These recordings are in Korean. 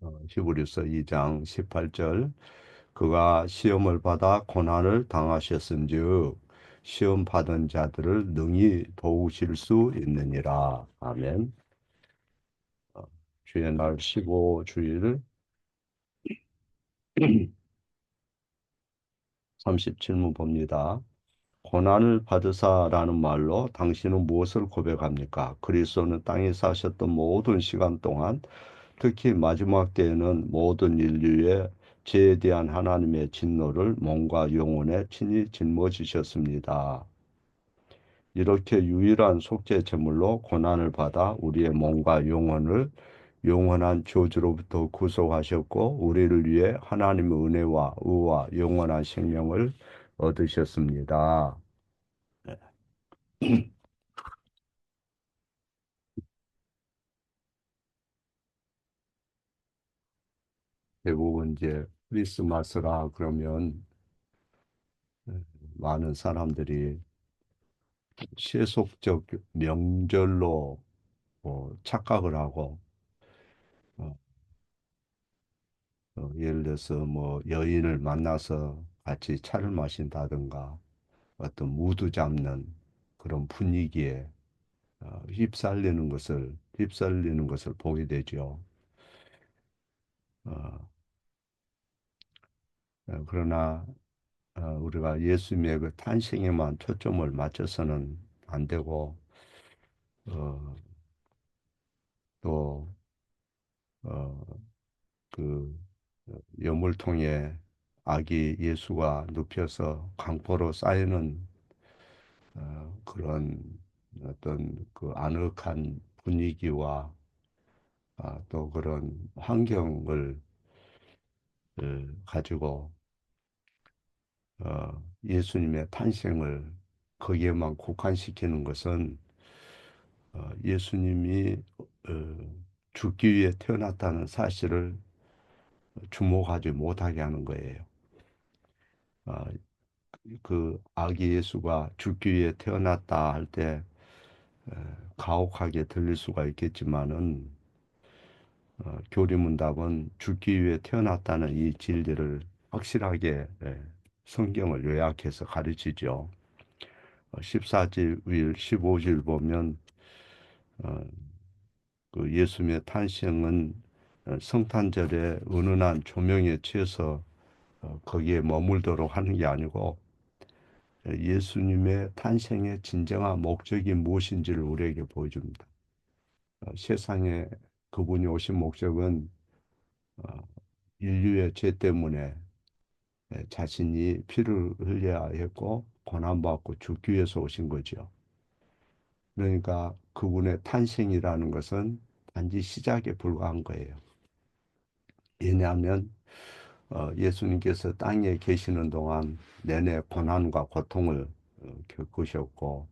히브리서 2장 18절. 그가 시험을 받아 고난을 당하셨은즉 시험 받은 자들을 능히 도우실 수 있느니라. 아멘. 어, 주의 날 15주일 37문 봅니다. 고난을 받으사라는 말로 당신은 무엇을 고백합니까? 그리스도는 땅에 사셨던 모든 시간 동안 특히 마지막 때에는 모든 인류의 죄에 대한 하나님의 진노를 몸과 영혼에 친히 짊어지셨습니다. 이렇게 유일한 속죄 제물로 고난을 받아 우리의 몸과 영혼을 영원한 저주로부터 구속하셨고 우리를 위해 하나님의 은혜와 의와 영원한 생명을 얻으셨습니다. 대부분 이제 크리스마스라 그러면 많은 사람들이 세속적 명절로 착각을 하고 어, 예를 들어서 뭐 여인을 만나서 같이 차를 마신다든가 어떤 무드 잡는 그런 분위기에 휩쓸리는 것을 보게 되죠. 어, 그러나 우리가 예수님의 그 탄생에만 초점을 맞춰서는 안 되고 어, 또 어, 그 여물통에 아기 예수가 눕혀서 강포로 쌓이는 그런 어떤 그 아늑한 분위기와 또 그런 환경을 가지고 예수님의 탄생을 거기에만 국한시키는 것은 예수님이 죽기 위해 태어났다는 사실을 주목하지 못하게 하는 거예요. 어, 그 아기 예수가 죽기 위해 태어났다 할 때 가혹하게 들릴 수가 있겠지만은 교리문답은 죽기 위해 태어났다는 이 진리를 확실하게 성경을 요약해서 가르치죠. 14절, 15절 보면 어, 그 예수님의 탄생은 성탄절에 은은한 조명에 취해서 거기에 머물도록 하는 게 아니고 예수님의 탄생의 진정한 목적이 무엇인지를 우리에게 보여줍니다. 세상에 그분이 오신 목적은 어, 인류의 죄 때문에 자신이 피를 흘려야 했고 고난받고 죽기 위해서 오신 거죠. 그러니까 그분의 탄생이라는 것은 단지 시작에 불과한 거예요. 왜냐하면 예수님께서 땅에 계시는 동안 내내 고난과 고통을 겪으셨고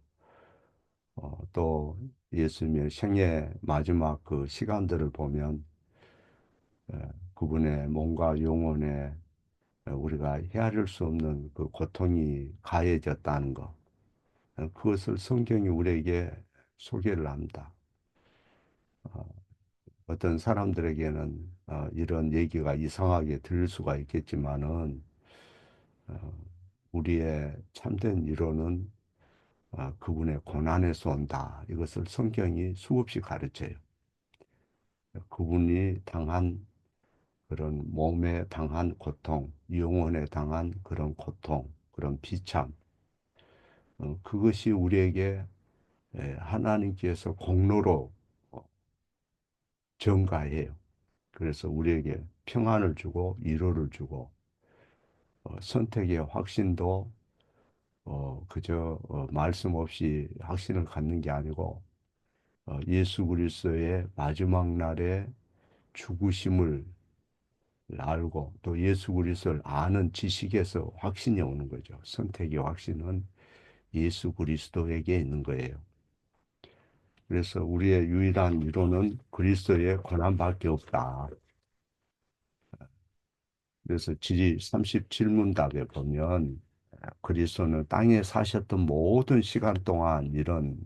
또 예수님의 생애 마지막 그 시간들을 보면 그분의 몸과 영혼에 우리가 헤아릴 수 없는 그 고통이 가해졌다는 것. 그것을 성경이 우리에게 소개를 합니다. 어, 어떤 사람들에게는 이런 얘기가 이상하게 들릴 수가 있겠지만은 어, 우리의 참된 이론은 그분의 고난에서 온다. 이것을 성경이 수없이 가르쳐요. 그분이 당한 그런 몸에 당한 고통, 영혼에 당한 그런 고통, 그런 비참, 그것이 우리에게 하나님께서 공로로 어, 전가해요. 그래서 우리에게 평안을 주고 위로를 주고 선택의 확신도 그저 말씀 없이 확신을 갖는 게 아니고 예수 그리스도의 마지막 날에 죽으심을 알고 또 예수 그리스도를 아는 지식에서 확신이 오는 거죠. 선택의 확신은 예수 그리스도에게 있는 거예요. 그래서 우리의 유일한 위로는 그리스도의 고난밖에 없다. 그래서 지리 37문답에 보면 그리스도는 땅에 사셨던 모든 시간 동안 이런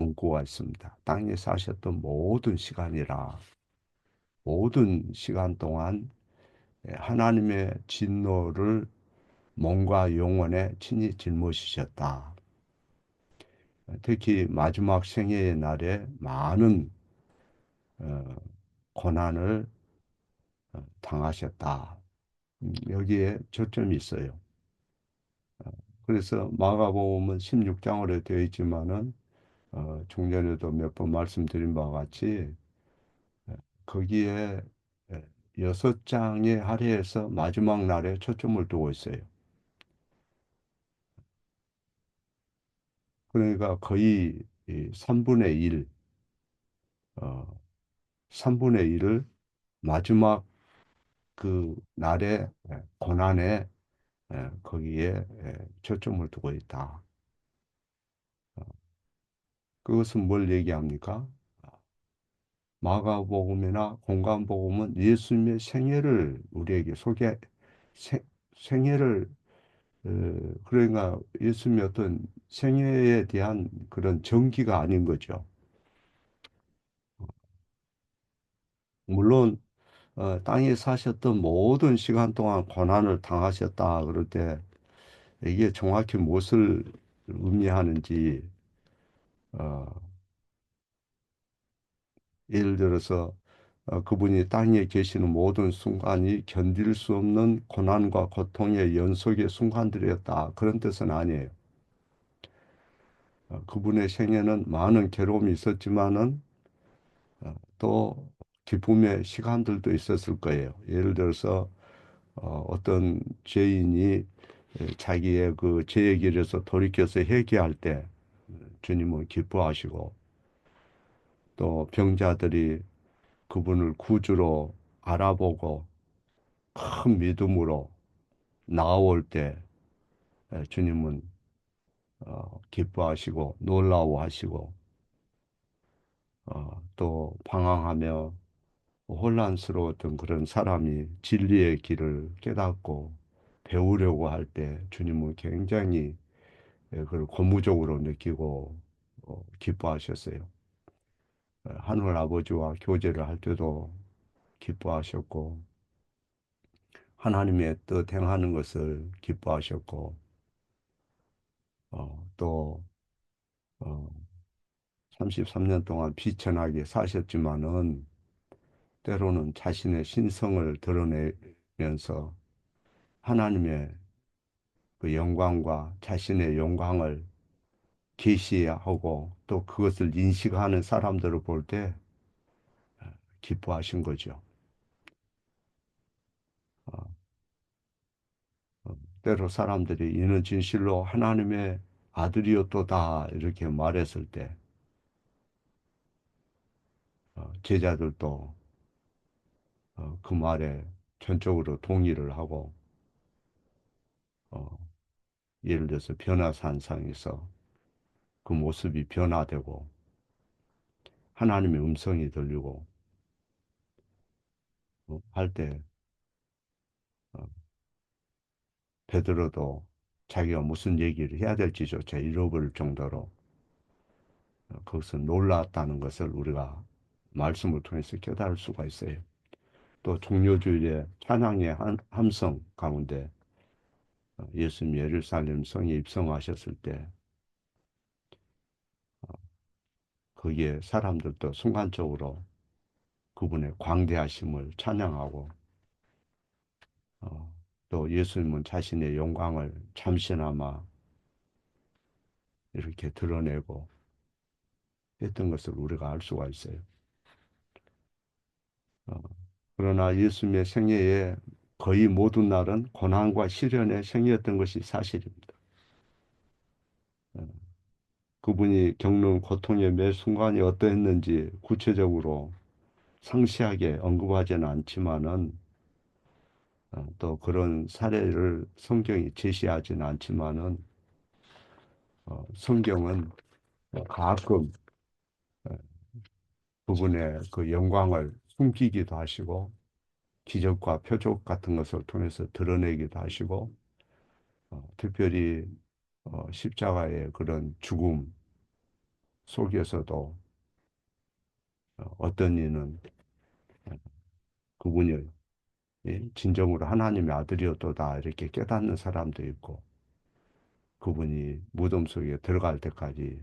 문구가 있습니다. 땅에 사셨던 모든 시간이라 모든 시간 동안 하나님의 진노를 몸과 영혼에 친히 짊어지셨다. 특히 마지막 생애의 날에 많은 어, 고난을 당하셨다. 여기에 초점이 있어요. 그래서 마가복음은 16장으로 되어 있지만은 종전에도 몇 번 말씀드린 바와 같이 거기에 6장에 할애해서 마지막 날에 초점을 두고 있어요. 그러니까 거의 이 3분의 1, 어, 3분의 1을 마지막 그 날의 고난에 거기에 초점을 두고 있다. 어, 그것은 뭘 얘기합니까? 마가복음이나 공관복음은 예수님의 생애를 우리에게 생, 생애를 그러니까 예수님의 어떤 생애에 대한 그런 전기가 아닌 거죠. 물론 땅에 사셨던 모든 시간 동안 고난을 당하셨다 그럴 때 이게 정확히 무엇을 의미하는지 어, 예를 들어서 그분이 땅에 계시는 모든 순간이 견딜 수 없는 고난과 고통의 연속의 순간들이었다. 그런 뜻은 아니에요. 그분의 생애는 많은 괴로움이 있었지만은 또 기쁨의 시간들도 있었을 거예요. 예를 들어서 어떤 죄인이 자기의 그 죄의 길에서 돌이켜서 회개할 때 주님은 기뻐하시고 또 병자들이 그분을 구주로 알아보고 큰 믿음으로 나아올 때 주님은 기뻐하시고 놀라워하시고 또 방황하며 혼란스러웠던 그런 사람이 진리의 길을 깨닫고 배우려고 할 때 주님은 굉장히 그걸 고무적으로 느끼고 기뻐하셨어요. 하늘 아버지와 교제를 할 때도 기뻐하셨고 하나님의 뜻 행하는 것을 기뻐하셨고 또 어, 33년 동안 비천하게 사셨지만은 때로는 자신의 신성을 드러내면서 하나님의 그 영광과 자신의 영광을 계시하고 또 그것을 인식하는 사람들을 볼 때 기뻐하신 거죠. 어, 때로 사람들이 이는 진실로 하나님의 아들이었도다 이렇게 말했을 때 제자들도 그 말에 전적으로 동의를 하고 어, 예를 들어서 변화산상에서 그 모습이 변화되고 하나님의 음성이 들리고 할때 베드로도 자기가 무슨 얘기를 해야 될지조차 잃어버릴 정도로 그것은 놀랐다는 것을 우리가 말씀을 통해서 깨달을 수가 있어요. 또 종료주일에 찬양의 함성 가운데 예수님 예루살렘 성에 입성하셨을 때 거기에 사람들도 순간적으로 그분의 광대하심을 찬양하고 또 예수님은 자신의 영광을 잠시나마 이렇게 드러내고 했던 것을 우리가 알 수가 있어요. 어, 그러나 예수님의 생애에 거의 모든 날은 고난과 시련의 생이었던 것이 사실입니다. 어, 그분이 겪는 고통의 매 순간이 어떠했는지 구체적으로 상세하게 언급하지는 않지만은 또 그런 사례를 성경이 제시하지는 않지만은 성경은 가끔 어, 그분의 그 영광을 숨기기도 하시고 기적과 표적 같은 것을 통해서 드러내기도 하시고 특별히 십자가의 그런 죽음, 속에서도 어떤 이는 그분이 진정으로 하나님의 아들이었도다 이렇게 깨닫는 사람도 있고 그분이 무덤 속에 들어갈 때까지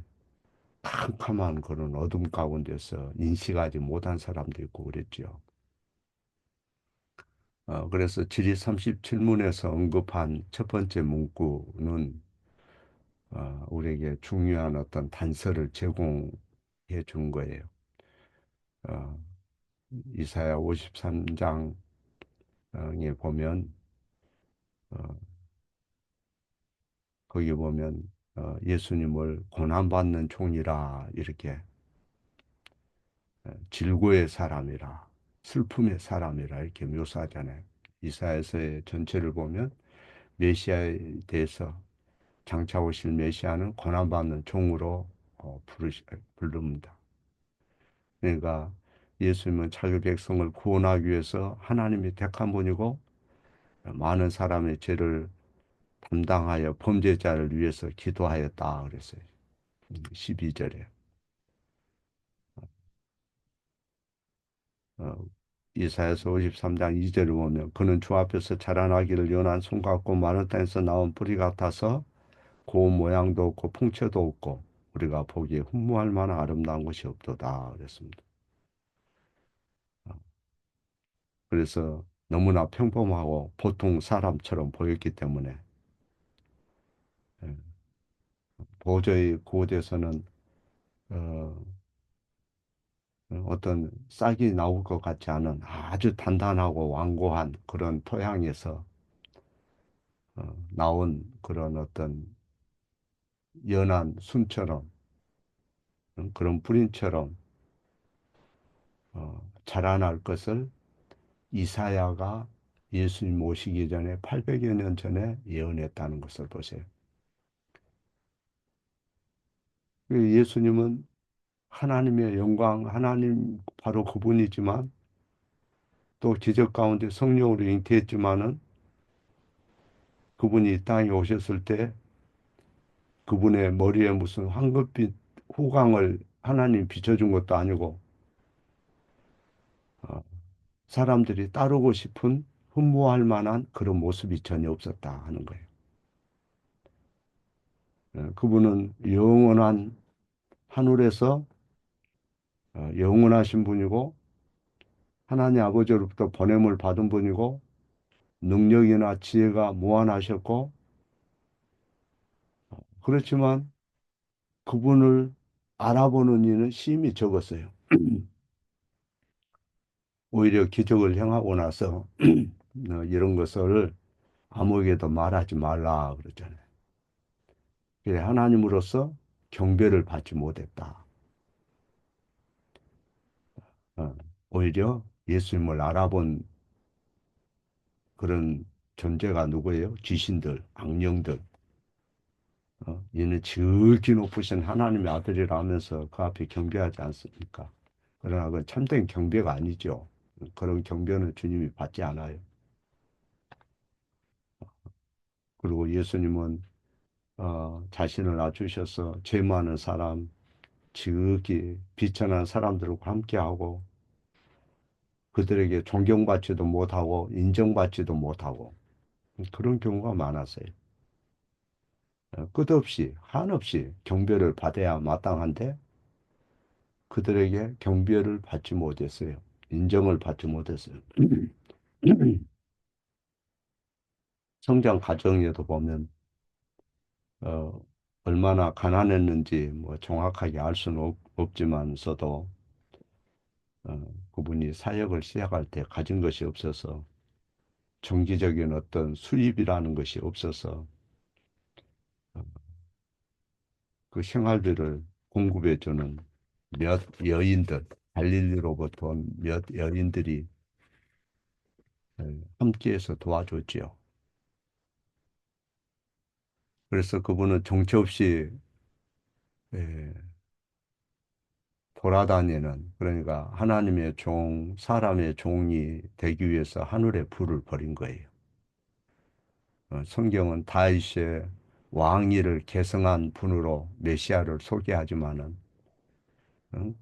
캄캄한 그런 어둠 가운데서 인식하지 못한 사람도 있고 그랬죠. 그래서 지리 37문에서 언급한 첫 번째 문구는 우리에게 중요한 어떤 단서를 제공해 준 거예요. 어, 이사야 53장에 보면 어, 거기 보면 예수님을 고난받는 종이라 이렇게 질고의 사람이라 슬픔의 사람이라 이렇게 묘사하잖아요. 이사야서의 전체를 보면 메시아에 대해서 장차 오실 메시아는 고난받는 종으로 부릅니다. 그러니까 예수님은 자기 백성을 구원하기 위해서 하나님이 택한 분이고 많은 사람의 죄를 담당하여 범죄자를 위해서 기도하였다 그랬어요. 12절에. 어, 이사야서 53장 2절을 보면 그는 주 앞에서 자라나기를 연한 손 같고 마른 땅에서 나온 뿌리 같아서 고운 모양도 없고 풍채도 없고 우리가 보기에 흠모할 만한 아름다운 것이 없도다 그랬습니다. 어, 그래서 너무나 평범하고 보통 사람처럼 보였기 때문에 예, 도저히 그곳에서는 어, 어떤 싹이 나올 것 같지 않은 아주 단단하고 완고한 그런 토양에서 나온 그런 어떤 연한 순처럼 그런 뿌린처럼 자라날 것을 이사야가 예수님 오시기 전에 800여 년 전에 예언했다는 것을 보세요. 그 예수님은 하나님의 영광, 하나님 바로 그분이지만 또 기적 가운데 성령으로 잉태했지만은 그분이 이 땅에 오셨을 때 그분의 머리에 무슨 황금빛 후광을 하나님 비춰준 것도 아니고 어, 사람들이 따르고 싶은 흠모할 만한 그런 모습이 전혀 없었다 하는 거예요. 그분은 영원한 하늘에서 영원하신 분이고 하나님 아버지로부터 보냄을 받은 분이고 능력이나 지혜가 무한하셨고 그렇지만 그분을 알아보는 이는 심히 적었어요. 오히려 기적을 행하고 나서 이런 것을 아무에게도 말하지 말라 그러잖아요. 그래, 하나님으로서 경배를 받지 못했다. 어, 오히려 예수님을 알아본 그런 존재가 누구예요? 귀신들, 악령들. 이는 지극히 높으신 하나님의 아들이라 하면서 그 앞에 경배하지 않습니까? 그러나 그 참된 경배가 아니죠. 그런 경배는 주님이 받지 않아요. 그리고 예수님은 자신을 낮추셔서 죄 많은 사람, 지극히 비천한 사람들과 함께하고 그들에게 존경받지도 못하고 인정받지도 못하고 그런 경우가 많았어요. 끝없이 한없이 경배를 받아야 마땅한데 그들에게 경배를 받지 못했어요. 인정을 받지 못했어요. 성장 과정에도 보면 어, 얼마나 가난했는지 뭐 정확하게 알 수는 없지만서도 그분이 사역을 시작할 때 가진 것이 없어서 정기적인 어떤 수입이라는 것이 없어서 어, 그 생활비를 공급해 주는 몇 여인들, 갈릴리로부터 온 몇 여인들이 함께해서 도와줬지요. 그래서 그분은 정처 없이 예, 돌아다니는 그러니까 하나님의 종, 사람의 종이 되기 위해서 하늘의 불을 버린 거예요. 성경은 다윗의 왕위를 계승한 분으로 메시아를 소개하지만은 응?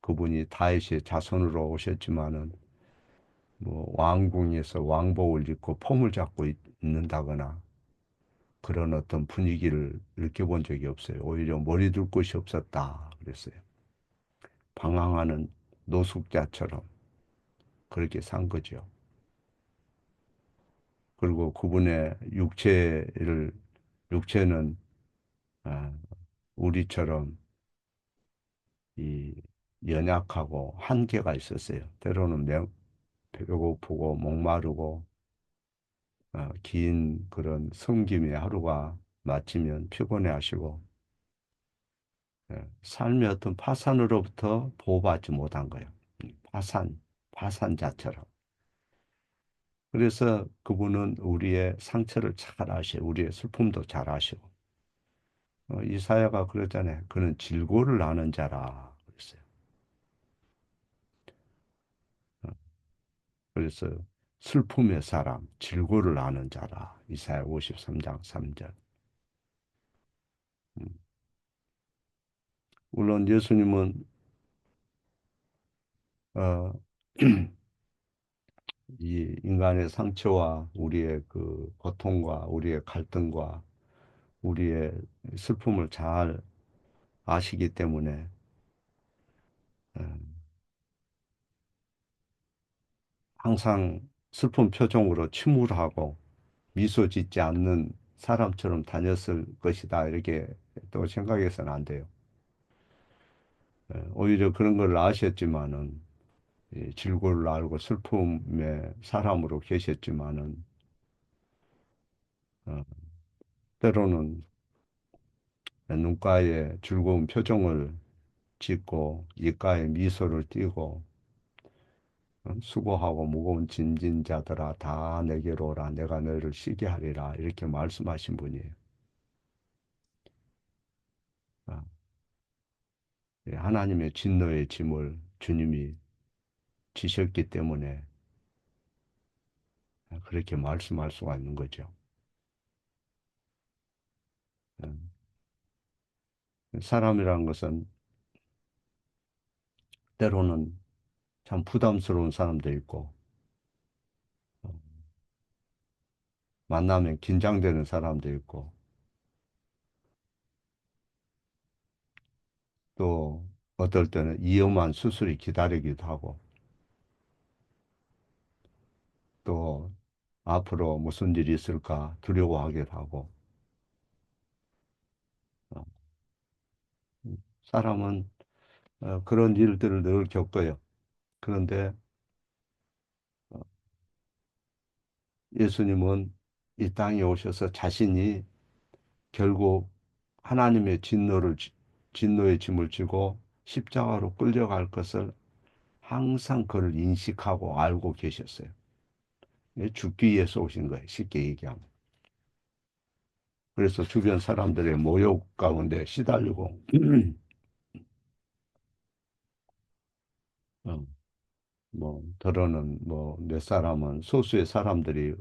그분이 다윗의 자손으로 오셨지만은 뭐 왕궁에서 왕복을 입고 폼을 잡고 있는다거나 그런 어떤 분위기를 느껴본 적이 없어요. 오히려 머리 둘 곳이 없었다 그랬어요. 방황하는 노숙자처럼 그렇게 산 거죠. 그리고 그분의 육체는 아, 우리처럼 이 연약하고 한계가 있었어요. 때로는 배고프고 목마르고 긴 그런 섬김의 하루가 마치면 피곤해 하시고 삶의 어떤 파산으로부터 보호받지 못한 거예요. 파산자처럼. 그래서 그분은 우리의 상처를 잘 아시고 우리의 슬픔도 잘 아시고 이사야가 그러잖아요. 그는 질고를 아는 자라 그랬어요. 어, 그래서 슬픔의 사람, 질고를 아는 자라. 이사야 53장 3절. 음, 물론 예수님은 어, 이 인간의 상처와 우리의 그 고통과 우리의 갈등과 우리의 슬픔을 잘 아시기 때문에 어, 항상 슬픈 표정으로 침울하고 미소 짓지 않는 사람처럼 다녔을 것이다. 이렇게 또 생각해서는 안 돼요. 오히려 그런 걸 아셨지만은 이 질고를 알고 슬픔의 사람으로 계셨지만은 어, 때로는 눈가에 즐거운 표정을 짓고 입가에 미소를 띠고 수고하고 무거운 짐진 자들아 다 내게로 오라 내가 너희를 쉬게 하리라 이렇게 말씀하신 분이에요. 아, 예, 하나님의 진노의 짐을 주님이 지셨기 때문에 그렇게 말씀할 수가 있는 거죠. 음, 사람이라는 것은 때로는 참 부담스러운 사람도 있고 어, 만나면 긴장되는 사람도 있고 또 어떨 때는 위험한 수술이 기다리기도 하고 또 앞으로 무슨 일이 있을까 두려워하기도 하고 어, 사람은 그런 일들을 늘 겪어요. 그런데 어, 예수님은 이 땅에 오셔서 자신이 결국 하나님의 진노의 짐을 지고 십자가로 끌려갈 것을 항상 그를 인식하고 알고 계셨어요. 죽기 위해서 오신 거예요. 쉽게 얘기하면. 그래서 주변 사람들의 모욕 가운데 시달리고 어, 뭐 더러는 뭐 몇 사람은 소수의 사람들이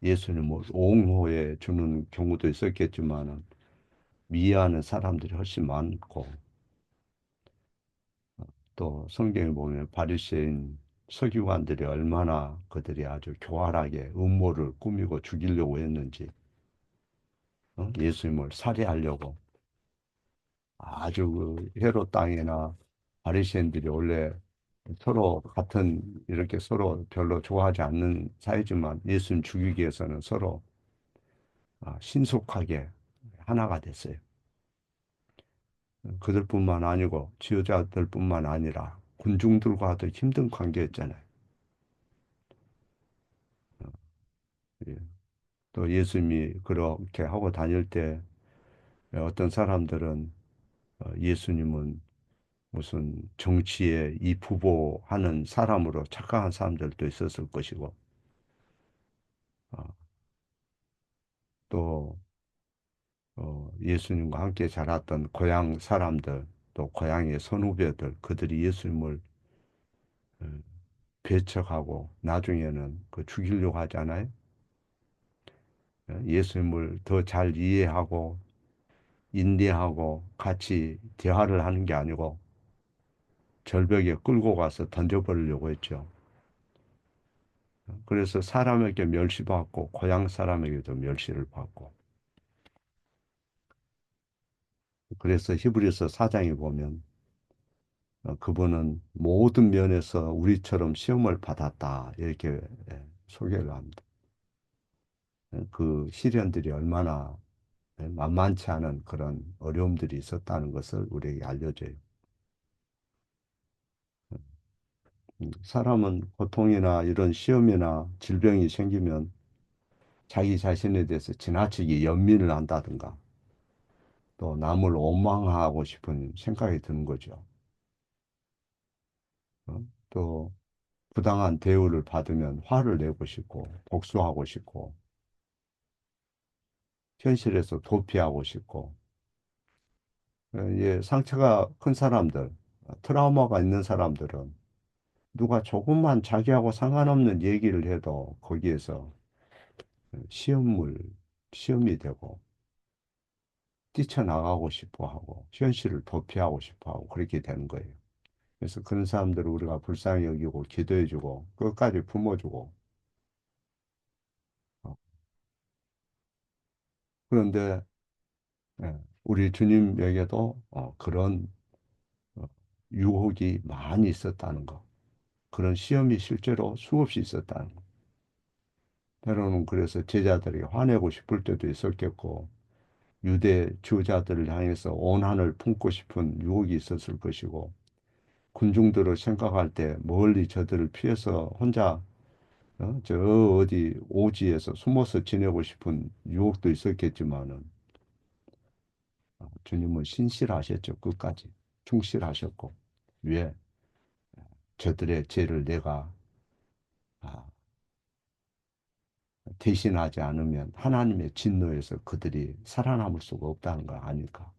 예수님을 옹호해 주는 경우도 있었겠지만은 미워하는 사람들이 훨씬 많고 또 성경에 보면 바리새인 서기관들이 얼마나 그들이 아주 교활하게 음모를 꾸미고 죽이려고 했는지 예수님을 살해하려고 아주 그 헤롯 땅이나 바리새인들이 원래 서로 같은 이렇게 서로 별로 좋아하지 않는 사이지만 예수님 죽이기 위해서는 서로 신속하게 하나가 됐어요. 그들뿐만 아니고 지도자들뿐만 아니라 군중들과도 힘든 관계였잖아요. 예. 또 예수님이 그렇게 하고 다닐 때 어떤 사람들은 예수님은 무슨 정치에 이 부보하는 사람으로 착각한 사람들도 있었을 것이고 어, 또 예수님과 함께 자랐던 고향 사람들 또 고향의 선후배들 그들이 예수님을 어, 배척하고 나중에는 그 죽이려고 하잖아요. 예수님을 더 잘 이해하고 인내하고 같이 대화를 하는 게 아니고 절벽에 끌고 가서 던져버리려고 했죠. 그래서 사람에게 멸시받고 고향 사람에게도 멸시를 받고 그래서 히브리서 4장에 보면 그분은 모든 면에서 우리처럼 시험을 받았다 이렇게 소개를 합니다. 그 시련들이 얼마나 만만치 않은 그런 어려움들이 있었다는 것을 우리에게 알려줘요. 사람은 고통이나 이런 시험이나 질병이 생기면 자기 자신에 대해서 지나치게 연민을 한다든가 또 남을 원망하고 싶은 생각이 드는 거죠. 또 부당한 대우를 받으면 화를 내고 싶고 복수하고 싶고 현실에서 도피하고 싶고 예, 상처가 큰 사람들, 트라우마가 있는 사람들은 누가 조금만 자기하고 상관없는 얘기를 해도 거기에서 시험을, 시험이 되고 뛰쳐나가고 싶어 하고 현실을 도피하고 싶어 하고 그렇게 되는 거예요. 그래서 그런 사람들을 우리가 불쌍히 여기고 기도해주고 끝까지 품어주고 어, 그런데 예, 우리 주님에게도 그런 어, 유혹이 많이 있었다는 거. 그런 시험이 실제로 수없이 있었다는 거. 때로는 그래서 제자들이 화내고 싶을 때도 있었겠고, 유대 주자들을 향해서 오한을 품고 싶은 유혹이 있었을 것이고, 군중들을 생각할 때 멀리 저들을 피해서 혼자 저 어디 오지에서 숨어서 지내고 싶은 유혹도 있었겠지만은, 주님은 신실하셨죠. 끝까지. 충실하셨고. 왜? 저들의 죄를 내가 아, 대신하지 않으면 하나님의 진노에서 그들이 살아남을 수가 없다는 거 아닐까.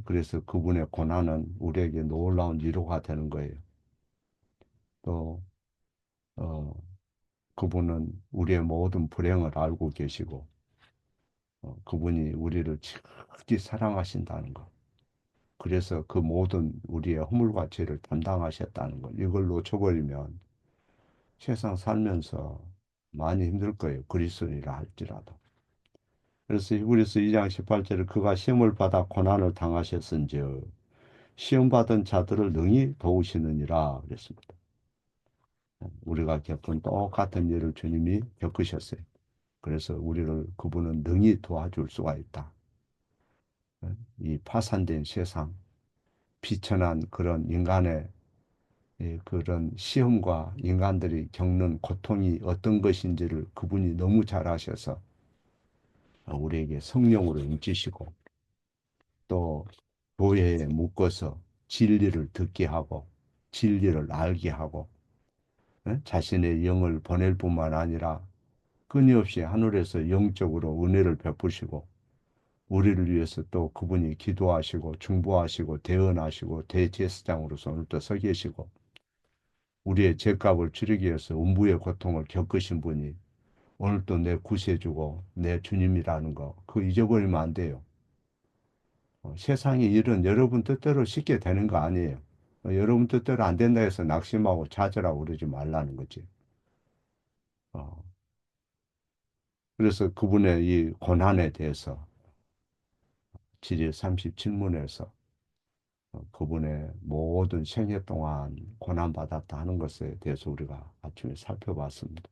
그래서 그분의 고난은 우리에게 놀라운 위로가 되는 거예요. 또, 어, 그분은 우리의 모든 불행을 알고 계시고, 그분이 우리를 지극히 사랑하신다는 것. 그래서 그 모든 우리의 허물과 죄를 담당하셨다는 것. 이걸 놓쳐버리면 세상 살면서 많이 힘들 거예요. 그리스도인이라 할지라도. 그래서 히브리서 2장 18절에 그가 시험을 받아 고난을 당하셨은즉 시험 받은 자들을 능히 도우시느니라 그랬습니다. 우리가 겪은 똑같은 일을 주님이 겪으셨어요. 그래서 우리를 그분은 능히 도와줄 수가 있다. 이 파산된 세상, 비천한 그런 인간의 그런 시험과 인간들이 겪는 고통이 어떤 것인지를 그분이 너무 잘 아셔서 우리에게 성령으로 인치시고 또 교회에 묶어서 진리를 듣게 하고 진리를 알게 하고 자신의 영을 보낼 뿐만 아니라 끊임없이 하늘에서 영적으로 은혜를 베푸시고 우리를 위해서 또 그분이 기도하시고 중보하시고 대언하시고 대제사장으로서 오늘도 서 계시고 우리의 죄값을 치르기 위해서 음부의 고통을 겪으신 분이 오늘 또 내 구세주고 내 주님이라는 거 그거 잊어버리면 안 돼요. 세상의 일은 여러분 뜻대로 쉽게 되는 거 아니에요. 여러분 뜻대로 안 된다 해서 낙심하고 좌절하고 그러지 말라는 거지. 어, 그래서 그분의 이 고난에 대해서 지리 37문에서 그분의 모든 생애 동안 고난받았다 하는 것에 대해서 우리가 아침에 살펴봤습니다.